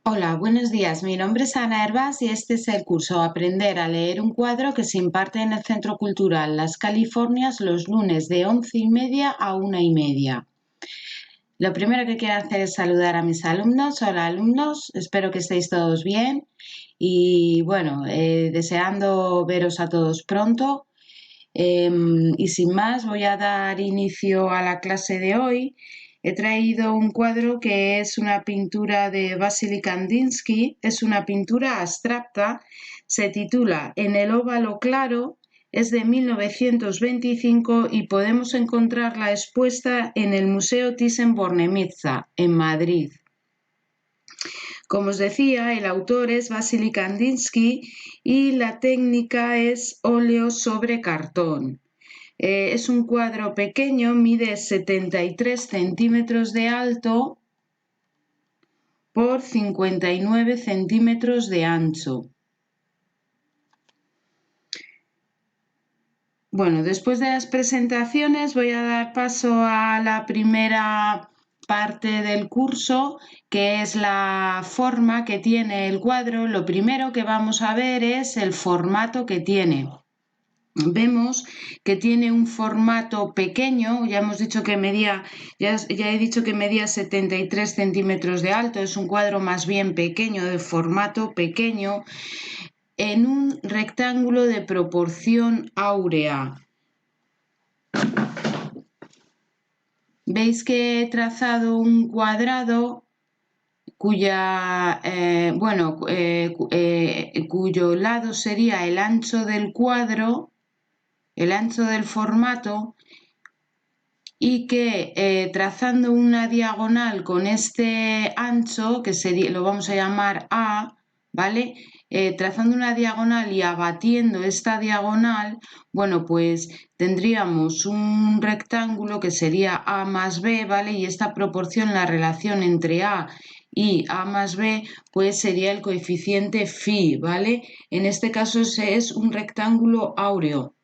Hola, buenos días. Mi nombre es Ana Hervás y este es el curso Aprender a leer un cuadro que se imparte en el Centro Cultural Las Californias los lunes de 11:30 a 1:30. Lo primero que quiero hacer es saludar a mis alumnos. Hola alumnos, espero que estéis todos bien y bueno, deseando veros a todos pronto. Y sin más, voy a dar inicio a la clase de hoy. He traído un cuadro que es una pintura de Vasily Kandinsky, es una pintura abstracta, se titula En el óvalo claro, es de 1925 y podemos encontrarla expuesta en el Museo Thyssen-Bornemisza, en Madrid. Como os decía, el autor es Vasily Kandinsky y la técnica es óleo sobre cartón. Es un cuadro pequeño, mide 73 centímetros de alto por 59 centímetros de ancho. Bueno, después de las presentaciones voy a dar paso a la primera parte del curso, que es la forma que tiene el cuadro. Lo primero que vamos a ver es el formato que tiene. Vemos que tiene un formato pequeño, ya he dicho que medía 73 centímetros de alto, es un cuadro más bien pequeño, de formato pequeño, en un rectángulo de proporción áurea. Veis que he trazado un cuadrado cuyo lado sería el ancho del cuadro, el ancho del formato, y que trazando una diagonal con este ancho, que lo vamos a llamar A, ¿vale? Trazando una diagonal y abatiendo esta diagonal, bueno, pues tendríamos un rectángulo que sería A más B, ¿vale? Y esta proporción, la relación entre A y A más B, pues sería el coeficiente phi, ¿vale? En este caso es un rectángulo áureo.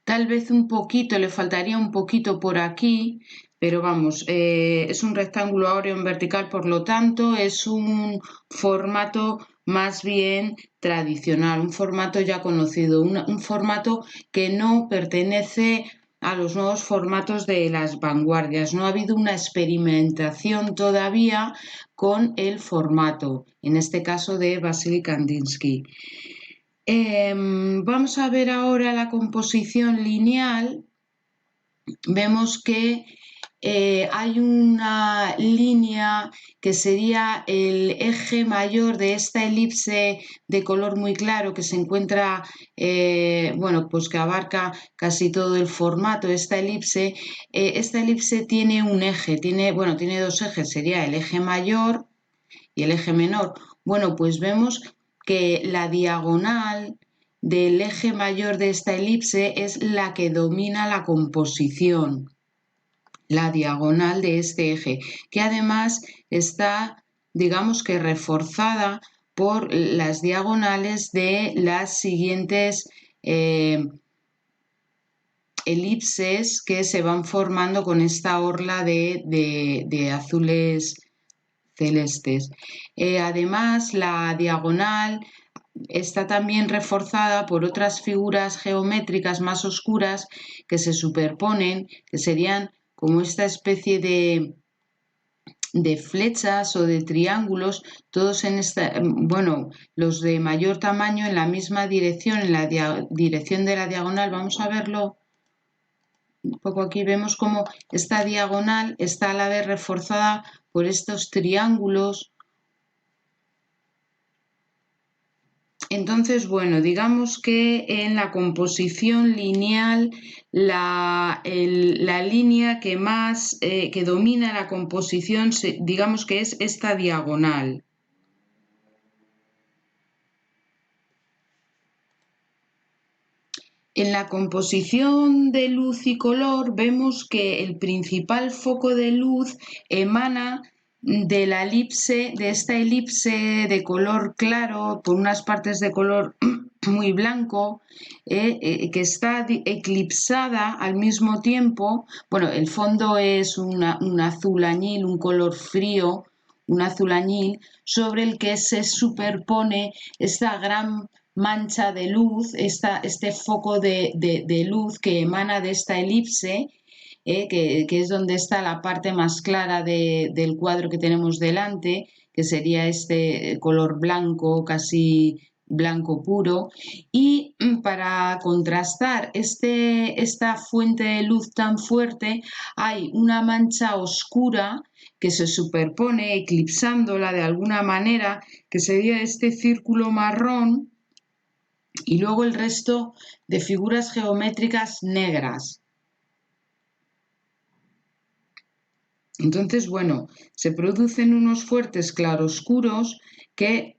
Tal vez un poquito, le faltaría un poquito por aquí, pero vamos, es un rectángulo áureo en vertical, por lo tanto es un formato más bien tradicional, un formato ya conocido, un formato que no pertenece a los nuevos formatos de las vanguardias. No ha habido una experimentación todavía con el formato, en este caso de Vasily Kandinsky. Vamos a ver ahora la composición lineal. Vemos que hay una línea que sería el eje mayor de esta elipse de color muy claro que se encuentra, pues que abarca casi todo el formato. Esta elipse tiene un eje, tiene dos ejes, sería el eje mayor y el eje menor. Bueno, pues vemos que la diagonal del eje mayor de esta elipse es la que domina la composición, la diagonal de este eje, que además está, digamos que reforzada por las diagonales de las siguientes elipses que se van formando con esta orla de azules celestes. Además, la diagonal está también reforzada por otras figuras geométricas más oscuras que se superponen, que serían como esta especie de flechas o de triángulos, todos los de mayor tamaño en la misma dirección, en la dirección de la diagonal. Vamos a verlo un poco aquí. Vemos cómo esta diagonal está a la vez reforzada por estos triángulos. Entonces, bueno, digamos que en la composición lineal la línea que más que domina la composición, digamos que es esta diagonal. En la composición de luz y color vemos que el principal foco de luz emana de la elipse, de esta elipse de color claro, por unas partes de color muy blanco, que está eclipsada al mismo tiempo. Bueno, el fondo es un azul añil, un color frío, un azul añil, sobre el que se superpone esta gran mancha de luz, este foco de luz que emana de esta elipse, que es donde está la parte más clara del cuadro que tenemos delante, que sería este color blanco, casi blanco puro. Y para contrastar esta fuente de luz tan fuerte, hay una mancha oscura que se superpone, eclipsándola de alguna manera, que sería este círculo marrón, y luego el resto de figuras geométricas negras. Entonces, bueno, se producen unos fuertes claroscuros que,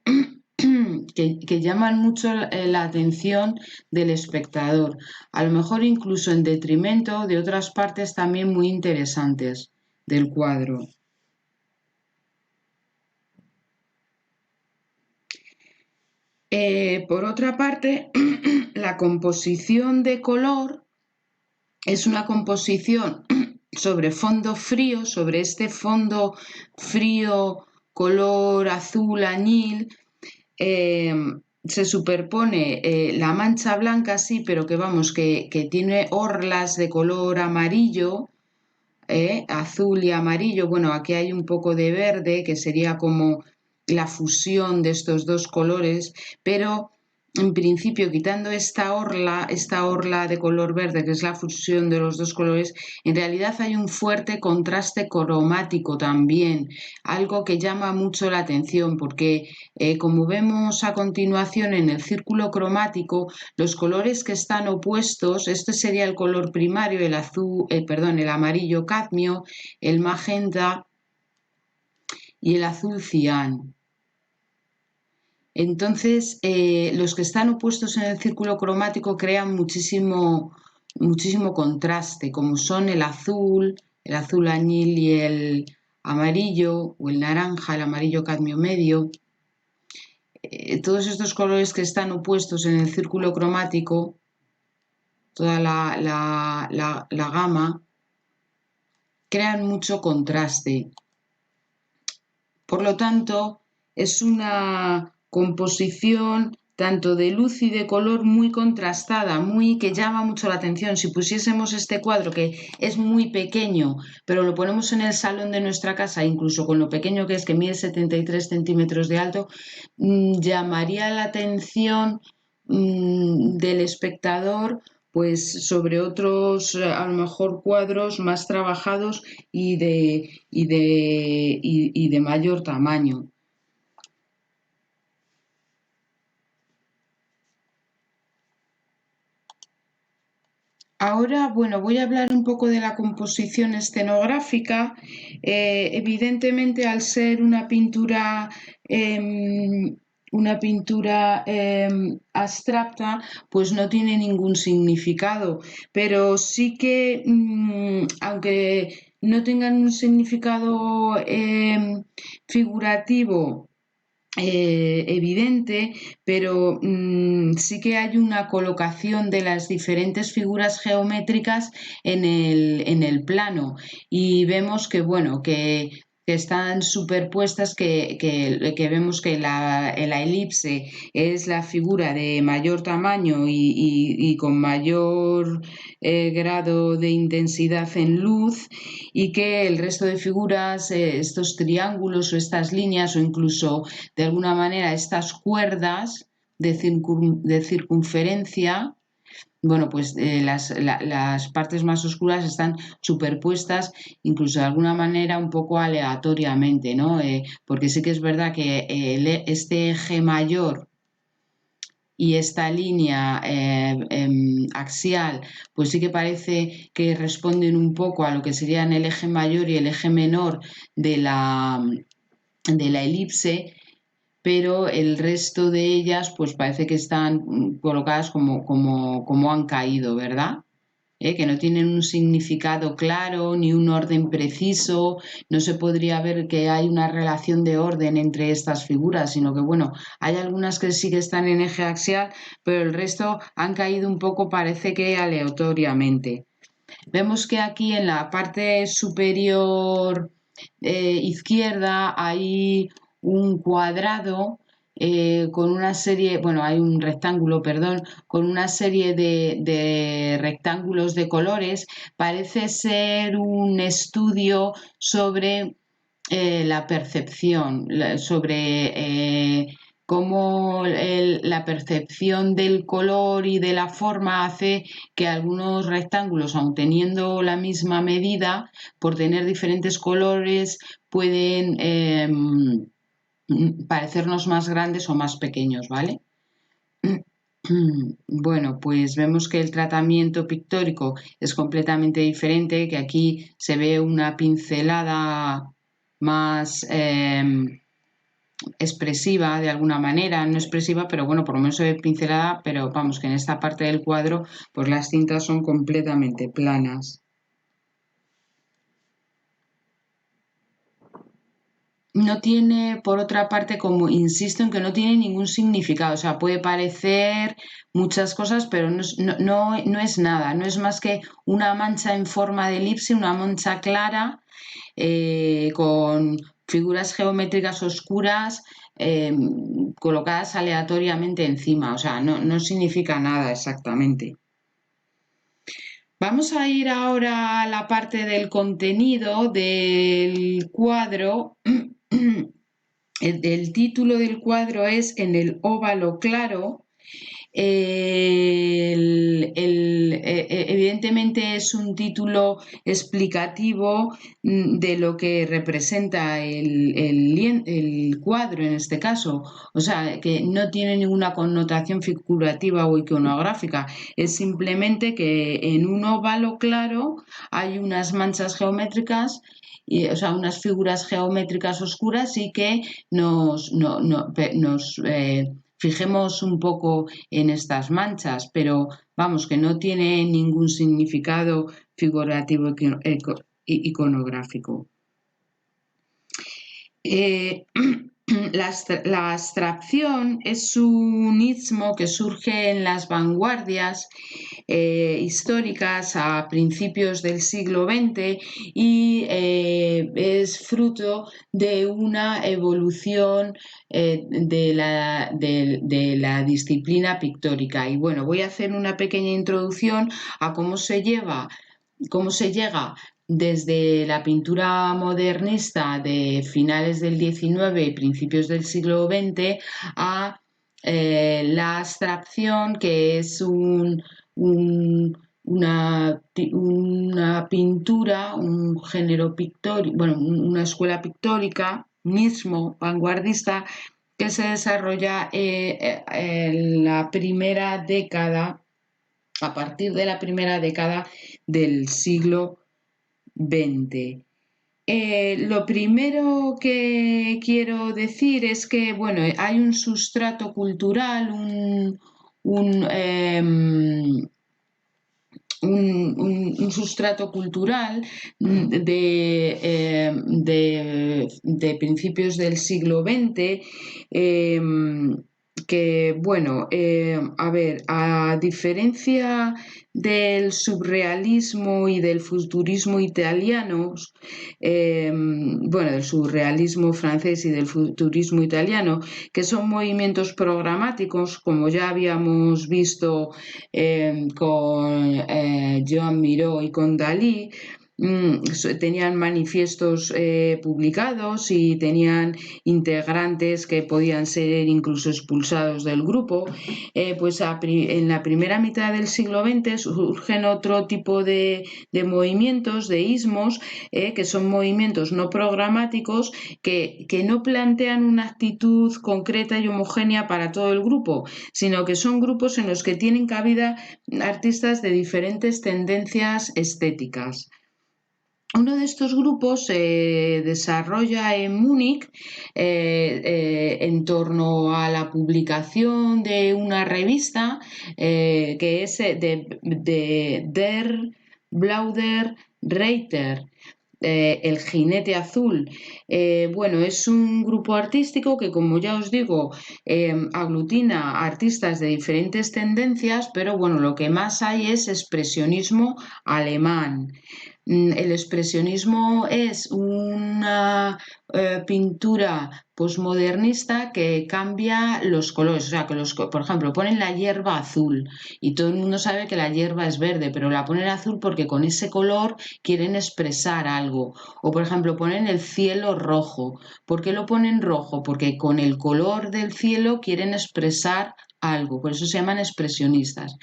que llaman mucho la atención del espectador, a lo mejor incluso en detrimento de otras partes también muy interesantes del cuadro. Por otra parte, la composición de color es una composición sobre fondo frío, sobre este fondo frío color azul añil. Se superpone la mancha blanca, sí, pero que vamos, que tiene orlas de color amarillo, azul y amarillo. Bueno, aquí hay un poco de verde, que sería como la fusión de estos dos colores, pero en principio, quitando esta orla de color verde, que es la fusión de los dos colores, en realidad hay un fuerte contraste cromático también, algo que llama mucho la atención, porque como vemos a continuación en el círculo cromático, los colores que están opuestos, este sería el color primario, el azul, perdón, el amarillo cadmio, el magenta y el azul cian. Entonces, los que están opuestos en el círculo cromático crean muchísimo contraste, como son el azul añil y el amarillo, o el naranja, el amarillo cadmio medio. Todos estos colores que están opuestos en el círculo cromático, toda la gama, crean mucho contraste. Por lo tanto, es una composición tanto de luz y de color muy contrastada, que llama mucho la atención. Si pusiésemos este cuadro, que es muy pequeño, pero lo ponemos en el salón de nuestra casa, incluso con lo pequeño que es, que mide 73 centímetros de alto, llamaría la atención del espectador, pues sobre otros, a lo mejor, cuadros más trabajados y de mayor tamaño. Ahora, bueno, voy a hablar un poco de la composición escenográfica. Evidentemente, al ser una pintura abstracta, pues no tiene ningún significado, pero sí que, aunque no tengan un significado figurativo evidente, pero sí que hay una colocación de las diferentes figuras geométricas en el plano, y vemos que, bueno, que están superpuestas, que vemos que la elipse es la figura de mayor tamaño y con mayor grado de intensidad en luz, y que el resto de figuras, estos triángulos o estas líneas, o incluso de alguna manera estas cuerdas de circunferencia, bueno, pues las partes más oscuras están superpuestas, incluso de alguna manera un poco aleatoriamente, ¿no? Porque sí que es verdad que este eje mayor y esta línea axial, pues sí que parece que responden un poco a lo que serían el eje mayor y el eje menor de la elipse, pero el resto de ellas pues parece que están colocadas como han caído, ¿verdad? que no tienen un significado claro ni un orden preciso. No se podría ver que hay una relación de orden entre estas figuras, sino que bueno, hay algunas que sí que están en eje axial, pero el resto han caído un poco, parece que aleatoriamente. Vemos que aquí en la parte superior izquierda hay un cuadrado con una serie, bueno, hay un rectángulo, perdón, con una serie de rectángulos de colores. Parece ser un estudio sobre la percepción, sobre cómo la percepción del color y de la forma hace que algunos rectángulos, aun teniendo la misma medida, por tener diferentes colores, pueden parecernos más grandes o más pequeños, ¿vale? Bueno, pues vemos que el tratamiento pictórico es completamente diferente, que aquí se ve una pincelada más expresiva de alguna manera, no expresiva, pero bueno, por lo menos se ve pincelada, pero vamos, que en esta parte del cuadro, pues las cintas son completamente planas. No tiene, por otra parte, como insisto en que no tiene ningún significado, o sea, puede parecer muchas cosas, pero no es nada, no es más que una mancha en forma de elipse, una mancha clara, con figuras geométricas oscuras colocadas aleatoriamente encima, o sea, no significa nada exactamente. Vamos a ir ahora a la parte del contenido del cuadro. El título del cuadro es En el óvalo claro. Evidentemente es un título explicativo de lo que representa el cuadro en este caso, o sea, que no tiene ninguna connotación figurativa o iconográfica, es simplemente que en un óvalo claro hay unas manchas geométricas, o sea, unas figuras geométricas oscuras y que nos fijemos un poco en estas manchas, pero vamos, que no tiene ningún significado figurativo iconográfico. La abstracción es un istmo que surge en las vanguardias históricas a principios del siglo XX y es fruto de una evolución de la disciplina pictórica. Y bueno, voy a hacer una pequeña introducción a cómo se llega desde la pintura modernista de finales del XIX y principios del siglo XX a la abstracción, que es una pintura, un género pictórico, bueno, una escuela pictórica, mismo vanguardista, que se desarrolla en la primera década, a partir de la primera década del siglo XX. Lo primero que quiero decir es que, bueno, hay un sustrato cultural, un sustrato cultural de principios del siglo XX, que, bueno, a ver, a diferencia del surrealismo y del futurismo italianos, bueno, del surrealismo francés y del futurismo italiano, que son movimientos programáticos, como ya habíamos visto con Joan Miró y con Dalí. Tenían manifiestos publicados y tenían integrantes que podían ser incluso expulsados del grupo. Pues en la primera mitad del siglo XX surgen otro tipo de movimientos, de ismos, que son movimientos no programáticos que no plantean una actitud concreta y homogénea para todo el grupo, sino que son grupos en los que tienen cabida artistas de diferentes tendencias estéticas. Uno de estos grupos se desarrolla en Múnich en torno a la publicación de una revista que es de Der Blauer Reiter, el jinete azul. Bueno, es un grupo artístico que, como ya os digo, aglutina artistas de diferentes tendencias, pero bueno, lo que más hay es expresionismo alemán. El expresionismo es una pintura posmodernista que cambia los colores, o sea, que por ejemplo, ponen la hierba azul y todo el mundo sabe que la hierba es verde, pero la ponen azul porque con ese color quieren expresar algo. O por ejemplo, ponen el cielo rojo. ¿Por qué lo ponen rojo? Porque con el color del cielo quieren expresar algo, por eso se llaman expresionistas.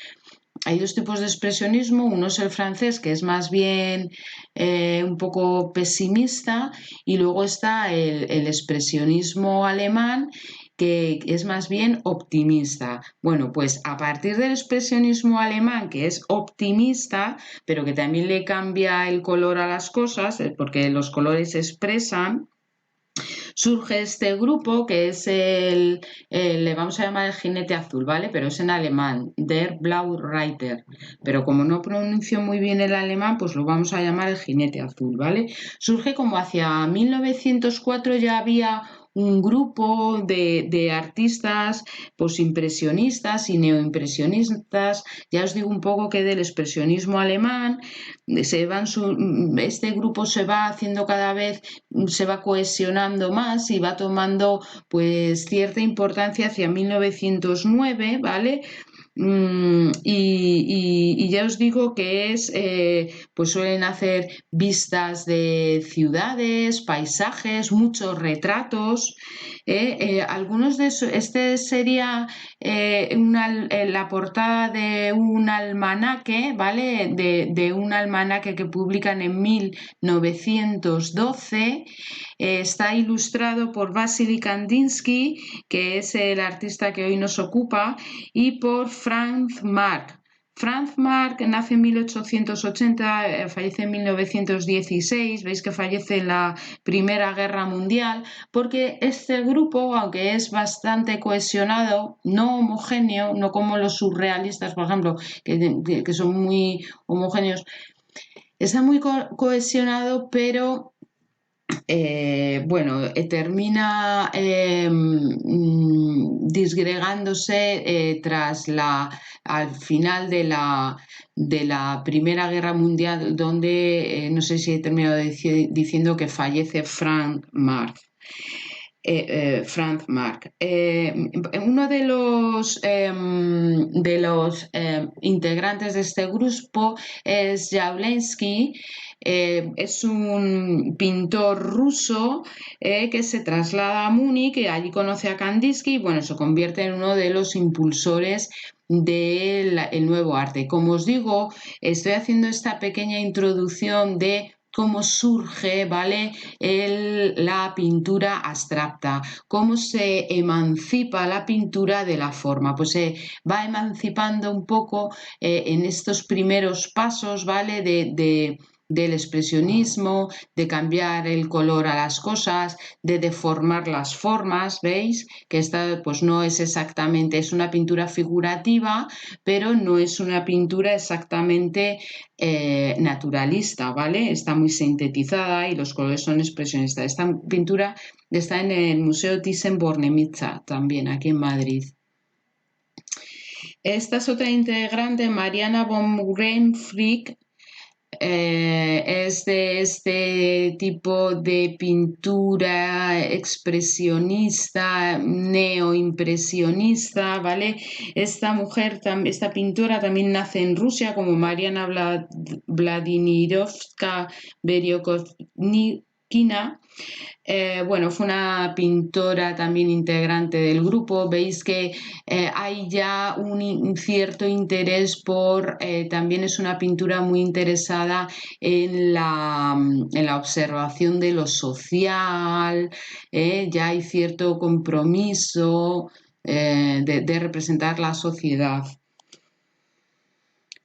Hay dos tipos de expresionismo, uno es el francés, que es más bien un poco pesimista, y luego está el expresionismo alemán, que es más bien optimista. Bueno, pues a partir del expresionismo alemán, que es optimista, pero que también le cambia el color a las cosas, porque los colores expresan, surge este grupo que es le vamos a llamar el jinete azul, ¿vale? Pero es en alemán, Der Blaue Reiter. Pero como no pronuncio muy bien el alemán, pues lo vamos a llamar el jinete azul, ¿vale? Surge como hacia 1904 ya había un grupo de artistas posimpresionistas y neoimpresionistas. Ya os digo un poco que del expresionismo alemán este grupo se va haciendo cada vez, se va cohesionando más y va tomando pues cierta importancia hacia 1909, ¿vale? Y ya os digo que pues suelen hacer vistas de ciudades, paisajes, muchos retratos. Algunos de esos, este sería la portada de un almanaque, ¿vale? De un almanaque que publican en 1912. Está ilustrado por Vasily Kandinsky, que es el artista que hoy nos ocupa, y por Franz Marc. Franz Marc nace en 1880, fallece en 1916, veis que fallece en la Primera Guerra Mundial, porque este grupo, aunque es bastante cohesionado, no homogéneo, no como los surrealistas, por ejemplo, que son muy homogéneos, está muy cohesionado, pero bueno, termina disgregándose al final de la Primera Guerra Mundial, donde no sé si he terminado diciendo que fallece Franz Marc. Franz Marc. Uno de los integrantes de este grupo es Jawlensky. Es un pintor ruso que se traslada a Múnich, y allí conoce a Kandinsky y bueno, se convierte en uno de los impulsores del nuevo arte. Como os digo, estoy haciendo esta pequeña introducción de cómo surge, ¿vale? La pintura abstracta, cómo se emancipa la pintura de la forma, pues se va emancipando un poco en estos primeros pasos, ¿vale? Del expresionismo, de cambiar el color a las cosas, de deformar las formas, ¿veis? Que esta pues no es exactamente, es una pintura figurativa, pero no es una pintura exactamente naturalista, ¿vale? Está muy sintetizada y los colores son expresionistas. Esta pintura está en el Museo Thyssen-Bornemisza, también aquí en Madrid. Esta es otra integrante, Mariana von Grafenried. Es de este tipo de pintura expresionista, neoimpresionista, ¿vale? Esta pintora también nace en Rusia, como Mariana Vladimirovska Beriokovkina. Bueno, fue una pintora también integrante del grupo. Veis que hay ya un cierto interés también es una pintura muy interesada en la observación de lo social, ya hay cierto compromiso de representar la sociedad.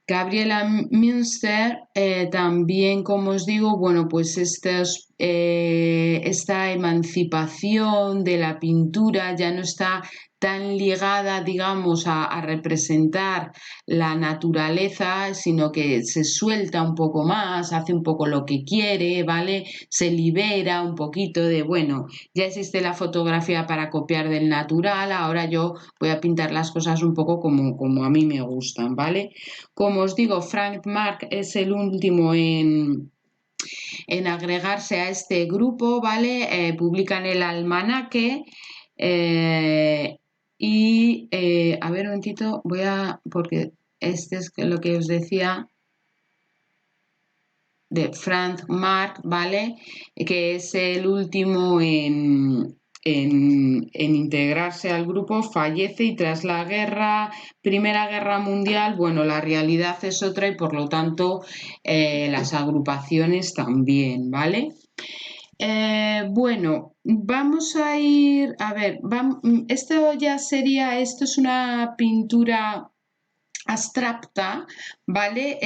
Gabriela Münster, también, como os digo, bueno, pues esta emancipación de la pintura ya no está tan ligada, digamos, a representar la naturaleza, sino que se suelta un poco más, hace un poco lo que quiere, ¿vale? Se libera un poquito de, bueno, ya existe la fotografía para copiar del natural, ahora yo voy a pintar las cosas un poco como a mí me gustan, ¿vale? Como os digo, Frank Marc es el último en agregarse a este grupo, ¿vale? Publican el almanaque a ver un momentito, porque este es lo que os decía de Frank Marc, ¿vale? Que es el último en integrarse al grupo, fallece y tras la Primera Guerra Mundial, bueno, la realidad es otra y por lo tanto las agrupaciones también, ¿vale? Bueno, vamos a ir, a ver, esto es una pintura abstracta, ¿vale?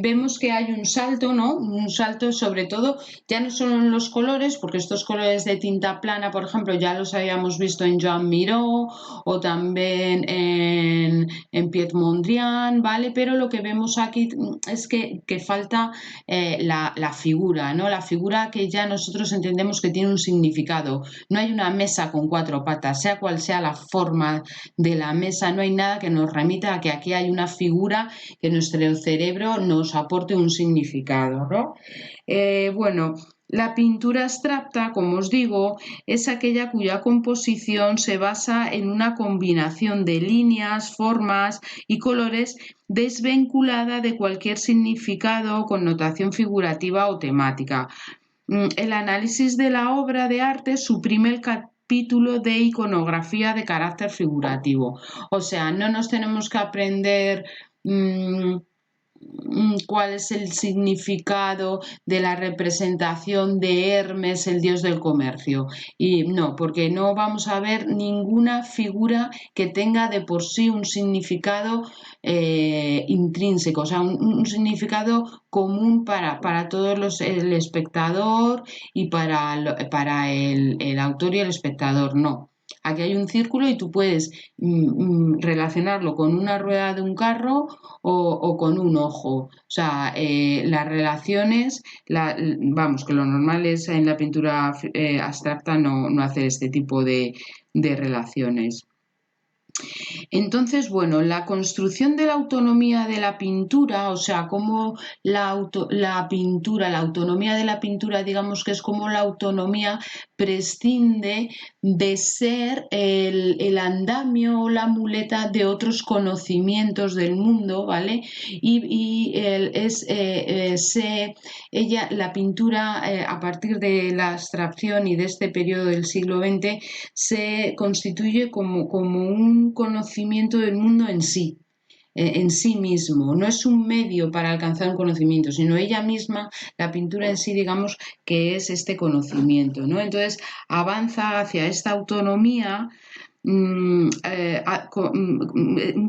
Vemos que hay un salto, ¿no? Un salto sobre todo, ya no solo en los colores, porque estos colores de tinta plana, por ejemplo, ya los habíamos visto en Joan Miró o también en Piet Mondrian, ¿vale? Pero lo que vemos aquí es que falta la figura, ¿no? La figura que ya nosotros entendemos que tiene un significado. No hay una mesa con cuatro patas, sea cual sea la forma de la mesa, no hay nada que nos remita a que aquí hay una figura que nuestro cerebro nos aporte un significado, ¿no? Bueno, la pintura abstracta, como os digo, es aquella cuya composición se basa en una combinación de líneas, formas y colores desvinculada de cualquier significado o connotación figurativa o temática. El análisis de la obra de arte suprime el capítulo de iconografía de carácter figurativo. O sea, no nos tenemos que aprender cuál es el significado de la representación de Hermes, el dios del comercio. Y no, porque no vamos a ver ninguna figura que tenga de por sí un significado intrínseco, o sea, un significado común para todos el espectador y para el autor y el espectador, no. Aquí hay un círculo y tú puedes relacionarlo con una rueda de un carro o con un ojo. O sea, las relaciones, vamos, que lo normal es en la pintura abstracta no hacer este tipo de relaciones. Entonces, bueno, la construcción de la autonomía de la pintura, o sea, como la autonomía de la pintura, digamos que es como la autonomía prescinde de ser el andamio o la muleta de otros conocimientos del mundo, ¿vale? La pintura, a partir de la abstracción y de este periodo del siglo XX, se constituye como un conocimiento del mundo en sí mismo. No es un medio para alcanzar un conocimiento, sino ella misma, la pintura en sí, digamos, que es este conocimiento, ¿no? Entonces avanza hacia esta autonomía. Un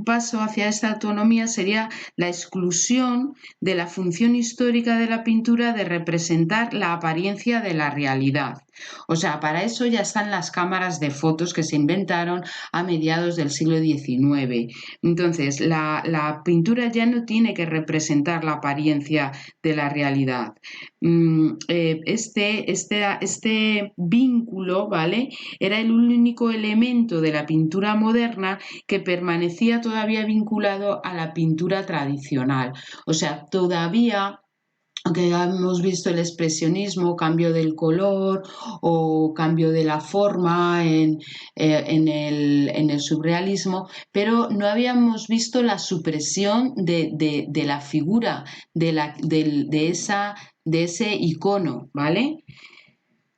paso hacia esta autonomía sería la exclusión de la función histórica de la pintura de representar la apariencia de la realidad. O sea, para eso ya están las cámaras de fotos que se inventaron a mediados del siglo XIX. Entonces, la pintura ya no tiene que representar la apariencia de la realidad. Este vínculo, ¿vale? Era el único elemento de la pintura moderna que permanecía todavía vinculado a la pintura tradicional. O sea, todavía, aunque ya hemos visto el expresionismo, cambio del color o cambio de la forma en el surrealismo, pero no habíamos visto la supresión de la figura, de ese icono, ¿vale?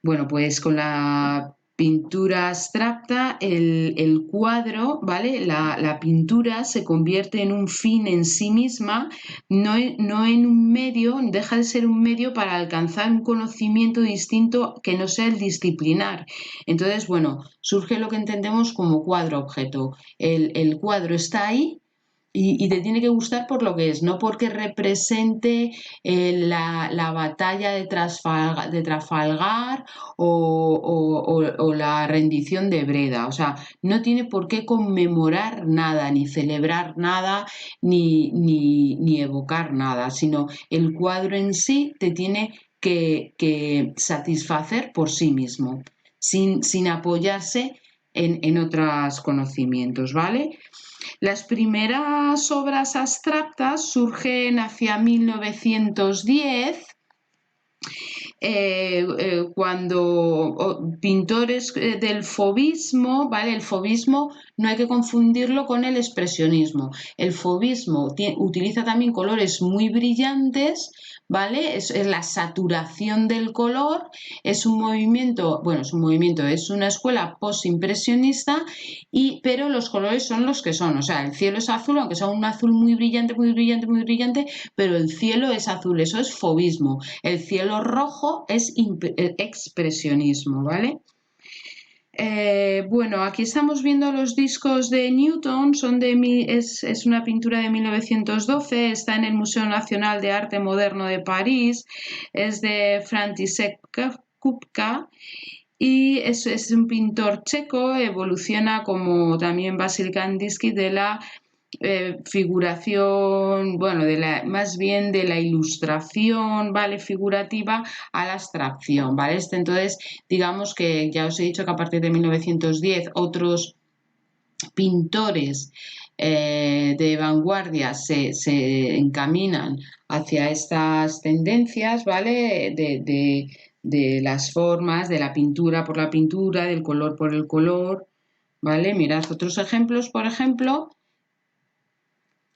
Bueno, pues con la pintura abstracta, el cuadro, ¿vale? La pintura se convierte en un fin en sí misma, no en un medio, deja de ser un medio para alcanzar un conocimiento distinto que no sea el disciplinar. Entonces, bueno, surge lo que entendemos como cuadro-objeto. El cuadro está ahí y te tiene que gustar por lo que es, no porque represente la batalla de Trafalgar o la rendición de Breda. O sea, no tiene por qué conmemorar nada, ni celebrar nada, ni evocar nada, sino el cuadro en sí te tiene que satisfacer por sí mismo, sin apoyarse en otros conocimientos, ¿vale? Las primeras obras abstractas surgen hacia 1910 cuando pintores del fauvismo, ¿vale? El fauvismo no hay que confundirlo con el expresionismo. El fauvismo utiliza también colores muy brillantes, ¿vale? Es la saturación del color, es un movimiento, bueno, es una escuela postimpresionista, pero los colores son los que son, o sea, el cielo es azul, aunque sea un azul muy brillante, muy brillante, muy brillante, pero el cielo es azul, eso es fauvismo. El cielo rojo es expresionismo, ¿vale? Bueno, aquí estamos viendo los discos de Newton, es una pintura de 1912, está en el Museo Nacional de Arte Moderno de París, es de František Kupka y es un pintor checo, evoluciona como también Vasil Kandinsky de la figuración, bueno, más bien de la ilustración, ¿vale? Figurativa a la abstracción, ¿vale? Entonces, digamos que ya os he dicho que a partir de 1910 otros pintores de vanguardia se encaminan hacia estas tendencias, ¿vale? De las formas, de la pintura por la pintura, del color por el color, ¿vale? Mirad otros ejemplos, por ejemplo.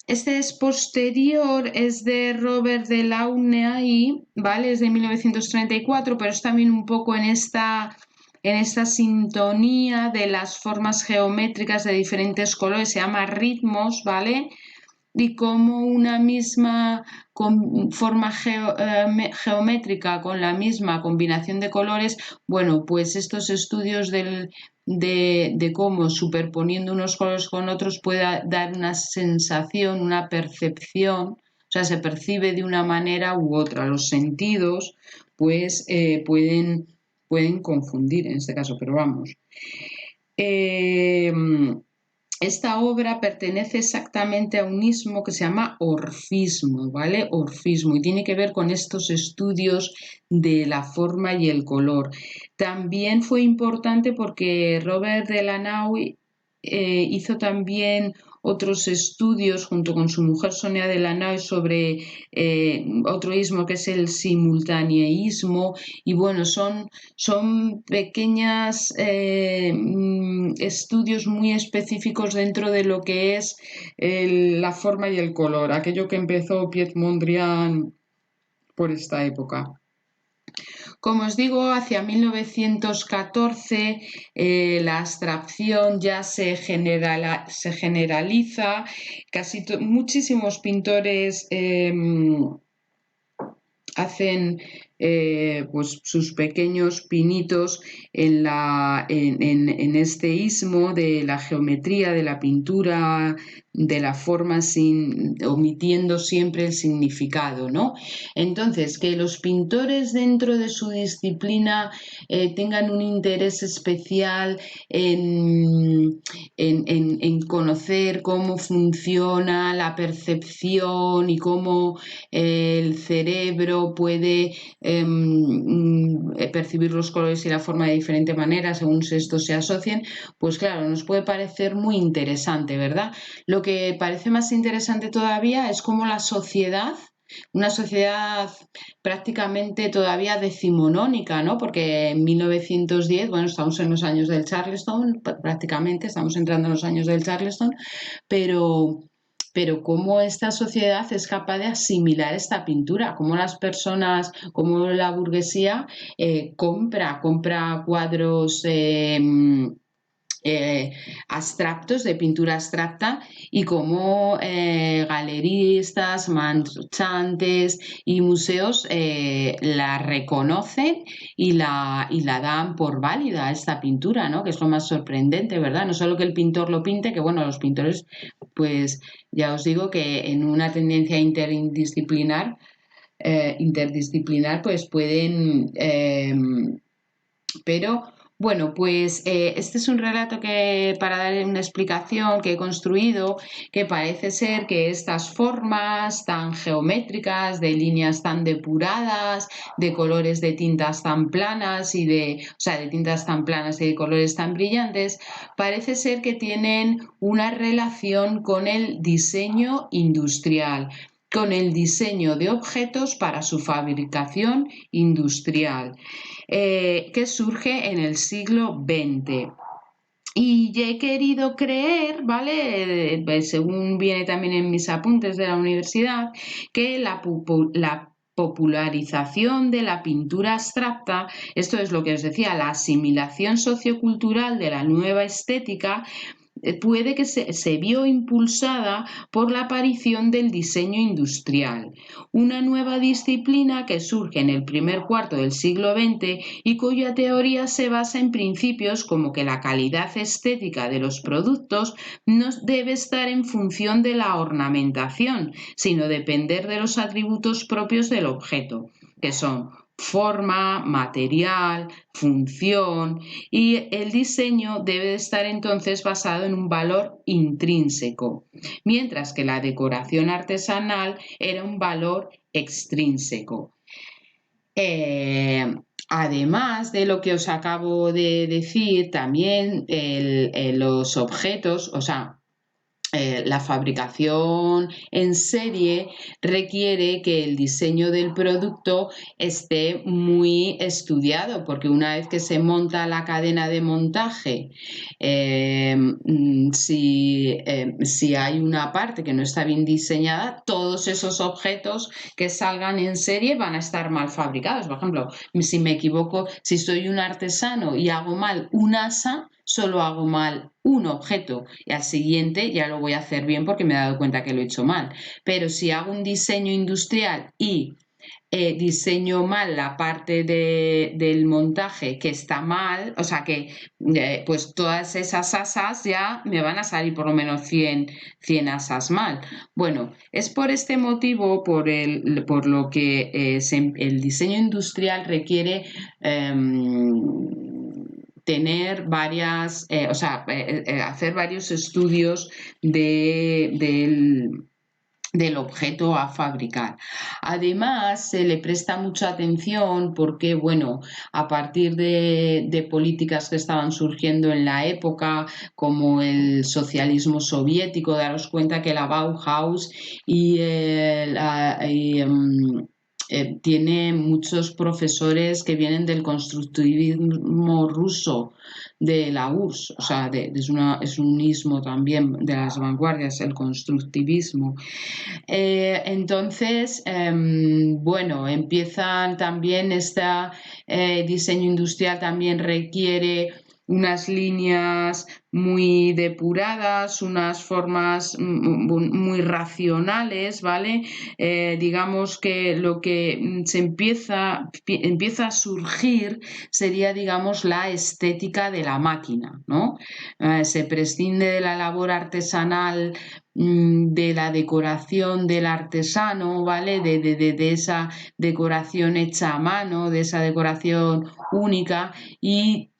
Este es posterior, es de Robert Delaunay, ¿vale? Es de 1934, pero es también un poco en esta sintonía de las formas geométricas de diferentes colores, se llama ritmos, ¿vale? Y como una misma forma geométrica con la misma combinación de colores, bueno, pues estos estudios de cómo superponiendo unos colores con otros puede dar una sensación, una percepción, o sea, se percibe de una manera u otra. Los sentidos, pues, pueden confundir en este caso, pero vamos. Esta obra pertenece exactamente a un ismo que se llama orfismo, ¿vale? Orfismo, y tiene que ver con estos estudios de la forma y el color. También fue importante porque Robert Delaunay hizo también otros estudios junto con su mujer Sonia Delaunay sobre otro ismo que es el simultaneísmo, y bueno, son pequeños estudios muy específicos dentro de lo que es la forma y el color, aquello que empezó Piet Mondrian por esta época. Como os digo, hacia 1914 la abstracción ya se generaliza, muchísimos pintores hacen pues sus pequeños pinitos en este ismo de la geometría, de la pintura, de la forma, omitiendo siempre el significado, ¿no? Entonces, que los pintores dentro de su disciplina tengan un interés especial en conocer cómo funciona la percepción y cómo el cerebro puede percibir los colores y la forma de diferente manera según estos se asocien, pues claro, nos puede parecer muy interesante, ¿verdad? Lo que parece más interesante todavía es cómo la sociedad, una sociedad prácticamente todavía decimonónica, ¿no? Porque en 1910, bueno, estamos en los años del Charleston, prácticamente estamos entrando en los años del Charleston, pero cómo esta sociedad es capaz de asimilar esta pintura, cómo las personas, cómo la burguesía compra cuadros abstractos, de pintura abstracta, y cómo galeristas, marchantes y museos la reconocen y la dan por válida esta pintura, ¿no? Que es lo más sorprendente, ¿verdad? No solo que el pintor lo pinte, que bueno, los pintores pues ya os digo que en una tendencia interdisciplinar, pues pueden, pero bueno, pues este es un relato que, para darle una explicación, que he construido, que parece ser que estas formas tan geométricas, de líneas tan depuradas, de colores de tintas tan planas de tintas tan planas y de colores tan brillantes, parece ser que tienen una relación con el diseño industrial, con el diseño de objetos para su fabricación industrial, que surge en el siglo XX. Y he querido creer, ¿vale? Según viene también en mis apuntes de la universidad, que la popularización de la pintura abstracta, esto es lo que os decía, la asimilación sociocultural de la nueva estética, puede que se vio impulsada por la aparición del diseño industrial, una nueva disciplina que surge en el primer cuarto del siglo XX y cuya teoría se basa en principios como que la calidad estética de los productos no debe estar en función de la ornamentación, sino depender de los atributos propios del objeto, que son forma, material, función, y el diseño debe estar entonces basado en un valor intrínseco, mientras que la decoración artesanal era un valor extrínseco. Además de lo que os acabo de decir, también los objetos, o sea, la fabricación en serie requiere que el diseño del producto esté muy estudiado, porque una vez que se monta la cadena de montaje, si hay una parte que no está bien diseñada, todos esos objetos que salgan en serie van a estar mal fabricados. Por ejemplo, si me equivoco, si soy un artesano y hago mal un asa, solo hago mal un objeto y al siguiente ya lo voy a hacer bien porque me he dado cuenta que lo he hecho mal. Pero si hago un diseño industrial y diseño mal la parte del montaje que está mal, o sea que pues todas esas asas ya me van a salir por lo menos 100 asas mal. Bueno, es por este motivo por lo que el diseño industrial requiere tener varias, hacer varios estudios del objeto a fabricar. Además, se le presta mucha atención porque, bueno, a partir de políticas que estaban surgiendo en la época, como el socialismo soviético, daros cuenta que la Bauhaus tiene muchos profesores que vienen del constructivismo ruso, de la URSS, o sea, es un ismo también de las vanguardias, el constructivismo. Entonces, bueno, empiezan también diseño industrial también requiere unas líneas muy depuradas, unas formas muy racionales, ¿vale? Digamos que lo que se empieza a surgir sería, digamos, la estética de la máquina, ¿no? Se prescinde de la labor artesanal, de la decoración del artesano, ¿vale? De esa decoración hecha a mano, de esa decoración única, y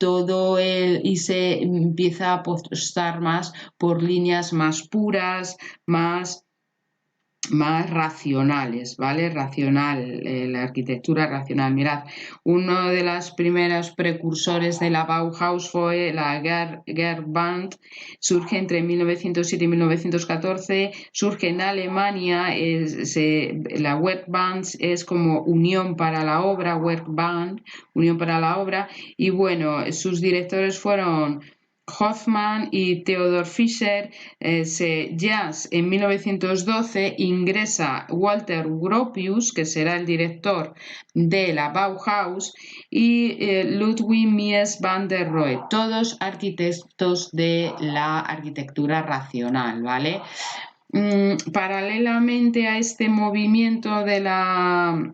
se empieza a apostar más por líneas más puras, más racionales, ¿vale? La arquitectura racional. Mirad, uno de los primeros precursores de la Bauhaus fue la Gerband, surge entre 1907 y 1914, surge en Alemania, la Werkbund es como unión para la obra, Werkbund, unión para la obra, y bueno, sus directores fueron Hoffmann y Theodor Fischer. En 1912 ingresa Walter Gropius, que será el director de la Bauhaus, y Ludwig Mies van der Rohe, todos arquitectos de la arquitectura racional, ¿vale? Paralelamente a este movimiento de la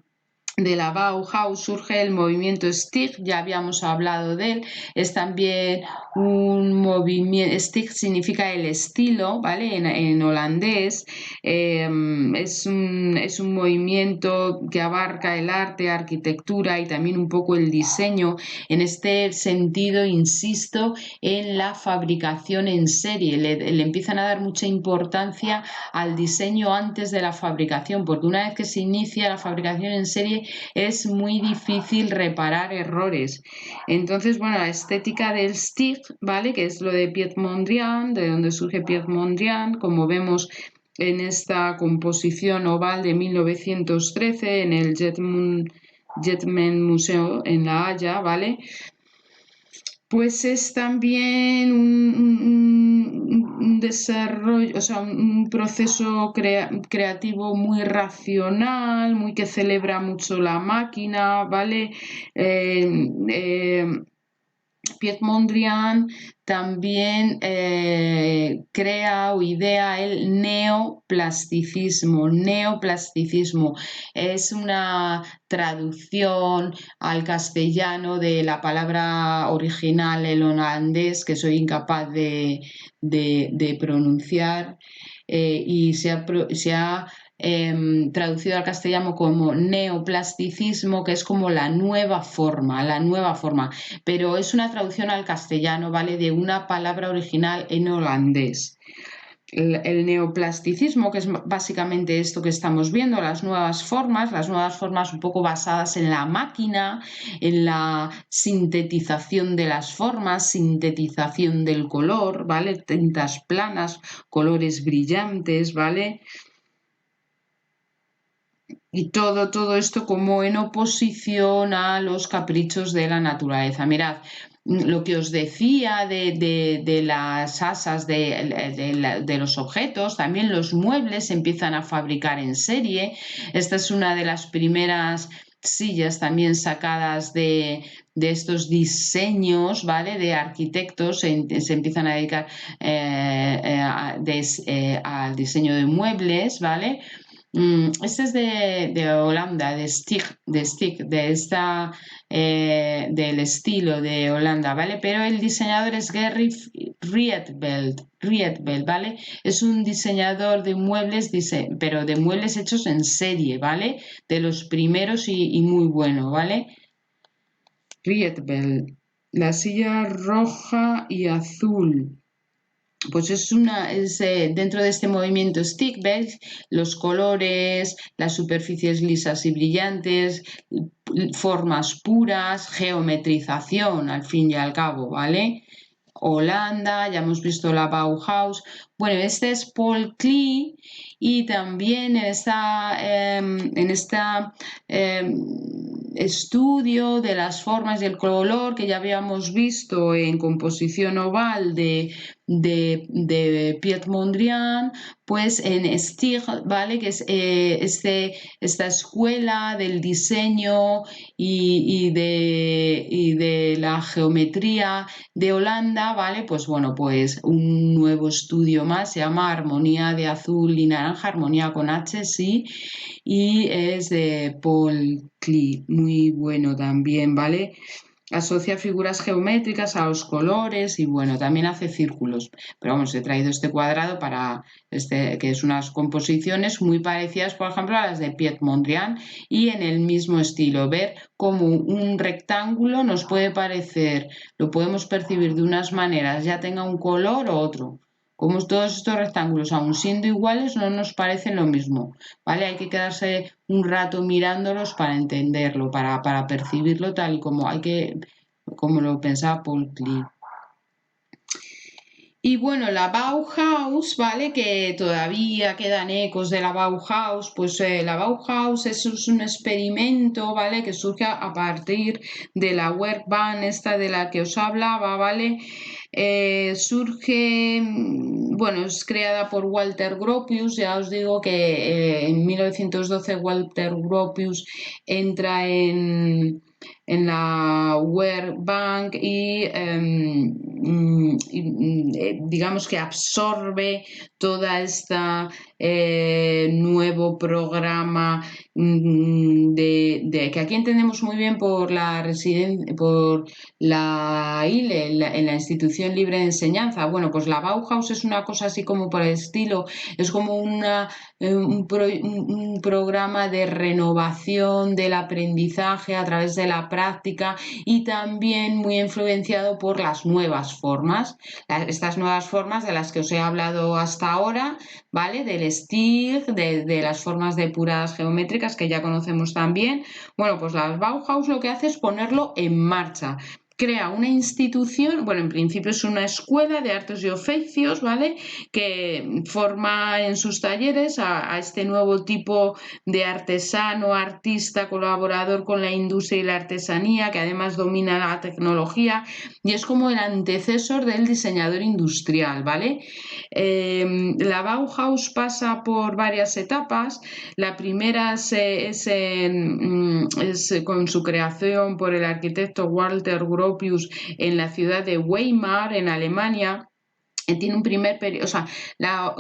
de la Bauhaus surge el movimiento Stich, ya habíamos hablado de él, es también un movimiento, Stich significa el estilo, ¿vale? En holandés, es un movimiento que abarca el arte, arquitectura y también un poco el diseño. En este sentido, insisto, en la fabricación en serie, le empiezan a dar mucha importancia al diseño antes de la fabricación, porque una vez que se inicia la fabricación en serie, es muy difícil reparar errores. Entonces, bueno, la estética del Stich, ¿vale? Que es lo de Piet Mondrian, de donde surge Piet Mondrian, como vemos en esta composición oval de 1913 en el Jetman Museo en La Haya, ¿vale? Pues es también un desarrollo, o sea, un proceso creativo muy racional, muy que celebra mucho la máquina, ¿vale? Piet Mondrian también crea o idea el neoplasticismo. Neoplasticismo es una traducción al castellano de la palabra original, el holandés, que soy incapaz de pronunciar, y se ha traducido al castellano como neoplasticismo, que es como la nueva forma, pero es una traducción al castellano, ¿vale? De una palabra original en holandés. El neoplasticismo, que es básicamente esto que estamos viendo, las nuevas formas un poco basadas en la máquina, en la sintetización de las formas, sintetización del color, ¿vale? Tintas planas, colores brillantes, ¿vale? Y todo esto como en oposición a los caprichos de la naturaleza. Mirad, lo que os decía de las asas de los objetos, también los muebles se empiezan a fabricar en serie. Esta es una de las primeras sillas también sacadas de estos diseños, ¿vale? De arquitectos, se empiezan a dedicar al diseño de muebles, ¿vale? Este es de Holanda, del estilo de Holanda, ¿vale? Pero el diseñador es Gerry Rietveld, ¿vale? Es un diseñador de muebles, pero de muebles hechos en serie, ¿vale? De los primeros y muy bueno, ¿vale? Rietveld, la silla roja y azul. Pues dentro de este movimiento stick, ¿ves? Los colores, las superficies lisas y brillantes, formas puras, geometrización al fin y al cabo, ¿vale? Holanda, ya hemos visto la Bauhaus. Bueno, este es Paul Klee y también en esta estudio de las formas y el color que ya habíamos visto en composición oval de Piet Mondrian, pues en Stich, ¿vale? Que es esta escuela del diseño y de la geometría de Holanda, ¿vale? Pues bueno, pues un nuevo estudio más, se llama Armonía de Azul y Naranja, Armonía con H, sí, y es de Paul Klee, muy bueno también, ¿vale? Asocia figuras geométricas a los colores y bueno, también hace círculos. Pero vamos, he traído este cuadrado que es unas composiciones muy parecidas, por ejemplo, a las de Piet Mondrian y en el mismo estilo. Ver cómo un rectángulo nos puede parecer, lo podemos percibir de unas maneras, ya tenga un color o otro. Como todos estos rectángulos, aun siendo iguales, no nos parecen lo mismo, ¿vale? Hay que quedarse un rato mirándolos para entenderlo, para percibirlo tal y como lo pensaba Paul Klee. Y bueno, la Bauhaus, ¿vale? Que todavía quedan ecos de la Bauhaus, pues la Bauhaus es un experimento, ¿vale? Que surge a partir de la Werkbank, esta de la que os hablaba, ¿vale? Bueno, es creada por Walter Gropius, ya os digo que en 1912 Walter Gropius entra World Bank y digamos que absorbe toda esta nuevo programa que aquí entendemos muy bien por por la ILE, en la Institución Libre de Enseñanza. Bueno, pues la Bauhaus es una cosa así como por el estilo, es como un programa de renovación del aprendizaje a través de la práctica y también muy influenciado por las nuevas formas, estas nuevas formas de las que os he hablado hasta ahora, ¿vale? Del STIG, de las formas depuradas geométricas que ya conocemos también. Bueno, pues la Bauhaus lo que hace es ponerlo en marcha. Crea una institución, bueno, en principio es una escuela de artes y oficios, ¿vale? Que forma en sus talleres a este nuevo tipo de artesano, artista, colaborador con la industria y la artesanía, que además domina la tecnología y es como el antecesor del diseñador industrial, ¿vale? La Bauhaus pasa por varias etapas. La primera es con su creación por el arquitecto Walter Gropius en la ciudad de Weimar, en Alemania. Tiene un primer periodo, o sea, la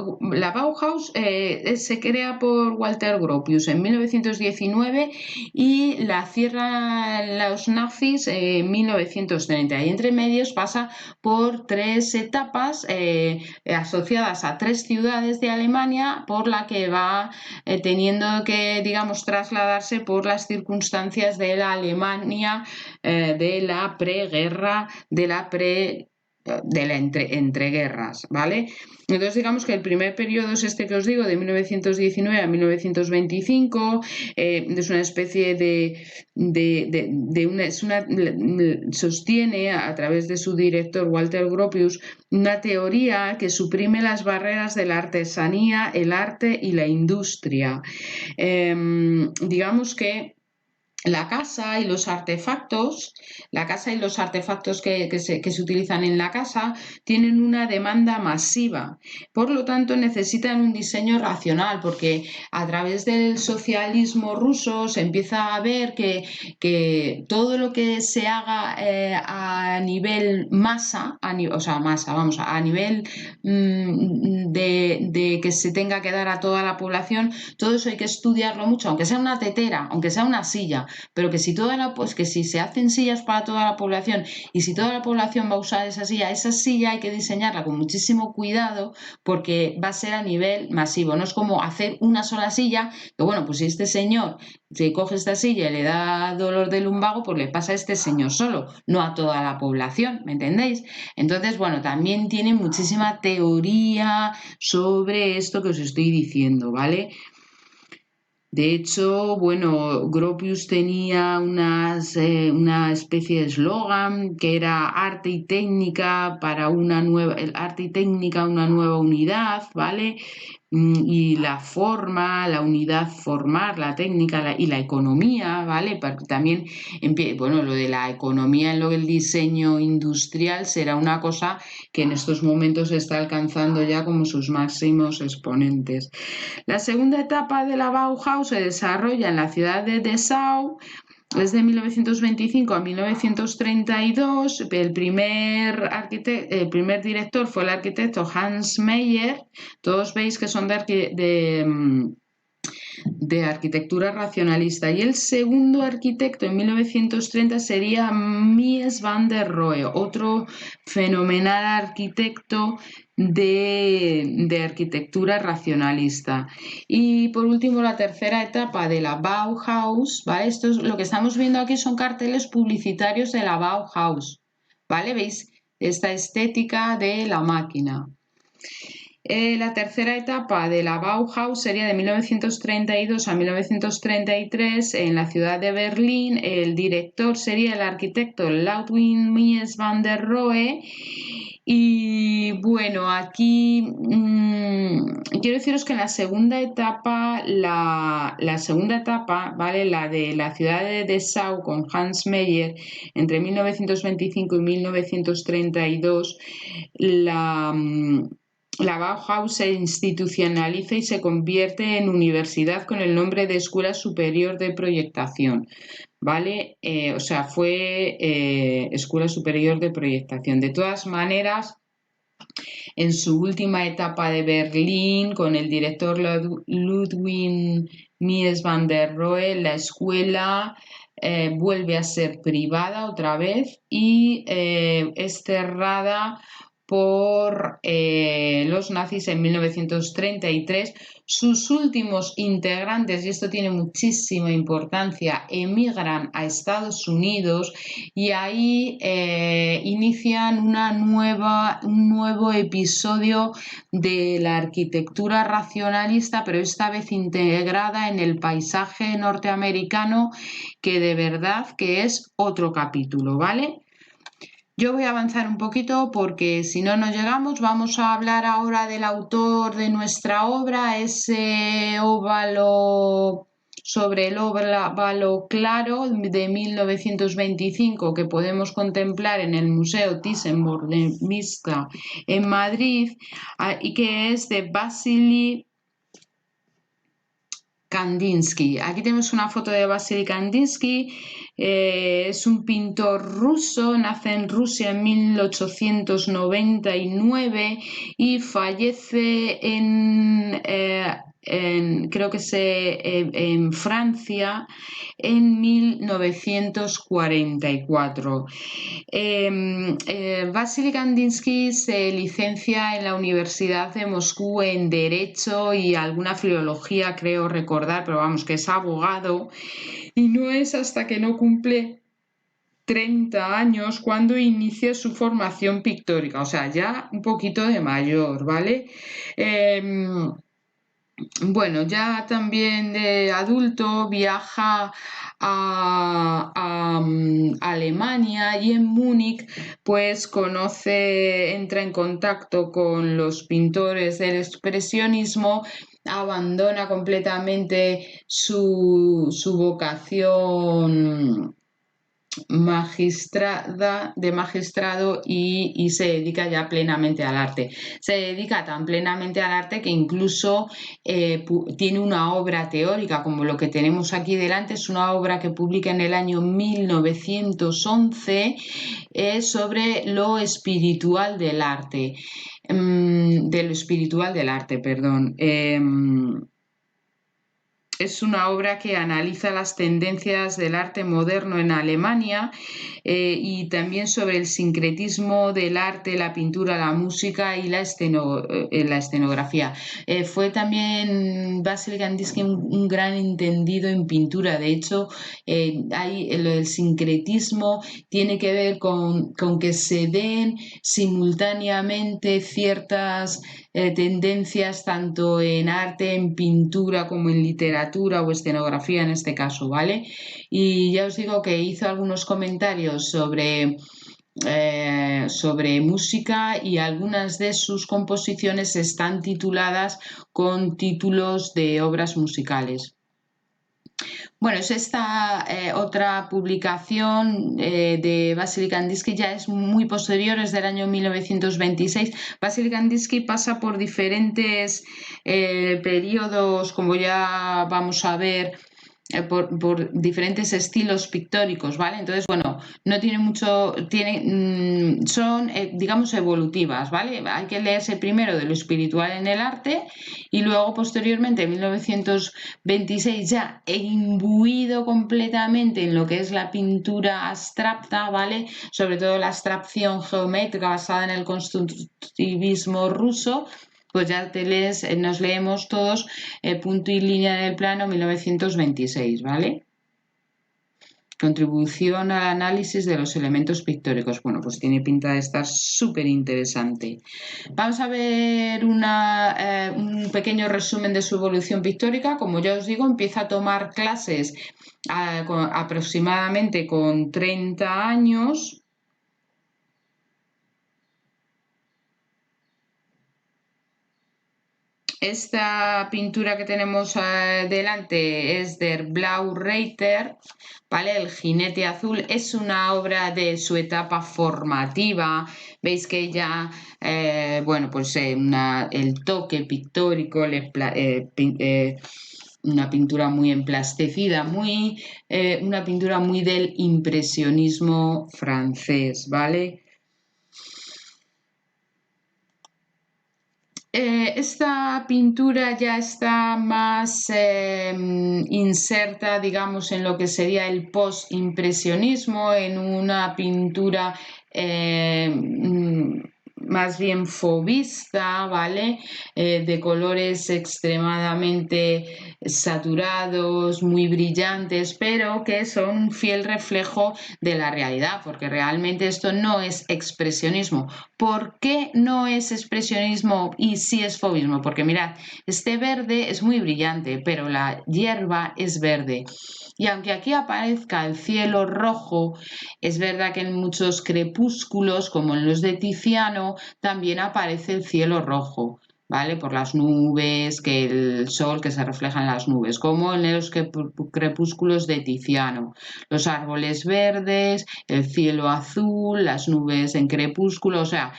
Bauhaus se crea por Walter Gropius en 1919 y la cierran los nazis en 1930. Y entre medios pasa por 3 etapas asociadas a 3 ciudades de Alemania, por la que va teniendo que, digamos, trasladarse por las circunstancias de la Alemania de la preguerra, de la entreguerras, ¿vale? Entonces digamos que el primer periodo es este que os digo, de 1919 a 1925, es una especie sostiene a través de su director Walter Gropius una teoría que suprime las barreras de la artesanía, el arte y la industria. Digamos que la casa y los artefactos que se utilizan en la casa tienen una demanda masiva. Por lo tanto, necesitan un diseño racional, porque a través del socialismo ruso se empieza a ver que todo lo que se haga a nivel masa, a nivel de que se tenga que dar a toda la población, todo eso hay que estudiarlo mucho, aunque sea una tetera, aunque sea una silla, pero que si se hacen sillas para toda la población y si toda la población va a usar esa silla hay que diseñarla con muchísimo cuidado porque va a ser a nivel masivo. No es como hacer una sola silla, que bueno, pues si este señor se coge esta silla y le da dolor de lumbago, pues le pasa a este señor solo, no a toda la población, ¿me entendéis? Entonces, bueno, también tiene muchísima teoría sobre esto que os estoy diciendo, ¿vale? De hecho, bueno, Gropius tenía una especie de eslogan que era arte y técnica una nueva unidad, ¿vale? Y la forma, la unidad formar, la técnica y la economía, ¿vale? Porque también, bueno, lo de la economía en lo del diseño industrial será una cosa que en estos momentos está alcanzando ya como sus máximos exponentes. La segunda etapa de la Bauhaus se desarrolla en la ciudad de Dessau. Es de 1925 a 1932. El primer director fue el arquitecto Hans Meyer. Todos veis que son de arquitectura racionalista. Y el segundo arquitecto en 1930 sería Mies van der Rohe, otro fenomenal arquitecto de arquitectura racionalista. Y por último, la tercera etapa de la Bauhaus, ¿vale? Esto es, lo que estamos viendo aquí son carteles publicitarios de la Bauhaus, ¿vale? ¿Veis? Esta estética de la máquina. La tercera etapa de la Bauhaus sería de 1932 a 1933 en la ciudad de Berlín. El director sería el arquitecto Ludwig Mies van der Rohe. Y bueno, aquí quiero deciros que en la segunda etapa, ¿vale? La de la ciudad de Dessau con Hans Meyer, entre 1925 y 1932, la Bauhaus se institucionaliza y se convierte en universidad con el nombre de Escuela Superior de Proyectación. ¿vale? O sea, fue Escuela Superior de Proyectación. De todas maneras, en su última etapa de Berlín, con el director Ludwig Mies van der Rohe, la escuela vuelve a ser privada otra vez y es cerrada por los nazis en 1933. Sus últimos integrantes, y esto tiene muchísima importancia, emigran a Estados Unidos y ahí inician un nuevo episodio de la arquitectura racionalista, pero esta vez integrada en el paisaje norteamericano, que de verdad que es otro capítulo, ¿vale? Yo voy a avanzar un poquito porque si no nos llegamos, vamos a hablar ahora del autor de nuestra obra, ese óvalo sobre el óvalo claro de 1925 que podemos contemplar en el Museo Thyssen-Bornemisza en Madrid y que es de Vasily Kandinsky. Aquí tenemos una foto de Vasily Kandinsky. Es un pintor ruso, nace en Rusia en 1899 y fallece creo que en Francia en 1944. Vasily Kandinsky se licencia en la Universidad de Moscú en Derecho y alguna filología, creo recordar, pero vamos, que es abogado, y no es hasta que no cumple 30 años cuando inicia su formación pictórica, o sea, ya un poquito de mayor, ¿vale? Bueno, ya también de adulto viaja a Alemania y en Múnich pues entra en contacto con los pintores del expresionismo, abandona completamente su vocación de magistrado y se dedica ya plenamente al arte. Se dedica tan plenamente al arte que incluso tiene una obra teórica, como lo que tenemos aquí delante, es una obra que publica en el año 1911 sobre lo espiritual del arte. De lo espiritual del arte, perdón. Es una obra que analiza las tendencias del arte moderno en Alemania y también sobre el sincretismo del arte, la pintura, la música y la escenografía. Fue también Vasily Kandinsky un gran entendido en pintura. De hecho, el sincretismo tiene que ver con que se den simultáneamente ciertas tendencias tanto en arte, en pintura como en literatura o escenografía en este caso, ¿vale? Y ya os digo que hizo algunos comentarios sobre música y algunas de sus composiciones están tituladas con títulos de obras musicales. Bueno, es esta otra publicación de Vasily Kandinsky, ya es muy posterior, es del año 1926. Vasily Kandinsky pasa por diferentes periodos, como ya vamos a ver, por diferentes estilos pictóricos, ¿vale? Entonces, bueno, no tiene mucho, son, digamos, evolutivas, ¿vale? Hay que leerse primero de lo espiritual en el arte y luego, posteriormente, en 1926, ya imbuido completamente en lo que es la pintura abstracta, ¿vale? Sobre todo la abstracción geométrica basada en el constructivismo ruso, pues ya nos leemos todos Punto y línea en el plano 1926, ¿vale? Contribución al análisis de los elementos pictóricos. Bueno, pues tiene pinta de estar súper interesante. Vamos a ver un pequeño resumen de su evolución pictórica. Como ya os digo, empieza a tomar clases aproximadamente con 30 años. Esta pintura que tenemos delante es de Blau Reiter, ¿vale? El jinete azul es una obra de su etapa formativa. Veis que ella, bueno, pues el toque pictórico una pintura muy emplastecida, una pintura muy del impresionismo francés, ¿vale? Esta pintura ya está más inserta, digamos, en lo que sería el post-impresionismo, en una pintura más bien fauvista, ¿vale? De colores extremadamente saturados, muy brillantes, pero que son un fiel reflejo de la realidad, porque realmente esto no es expresionismo. ¿Por qué no es expresionismo y sí es fauvismo? Porque mirad, este verde es muy brillante, pero la hierba es verde. Y aunque aquí aparezca el cielo rojo, es verdad que en muchos crepúsculos, como en los de Tiziano, también aparece el cielo rojo, ¿vale? Por las nubes, que el sol que se refleja en las nubes, como en los crepúsculos de Tiziano. Los árboles verdes, el cielo azul, las nubes en crepúsculo, o sea,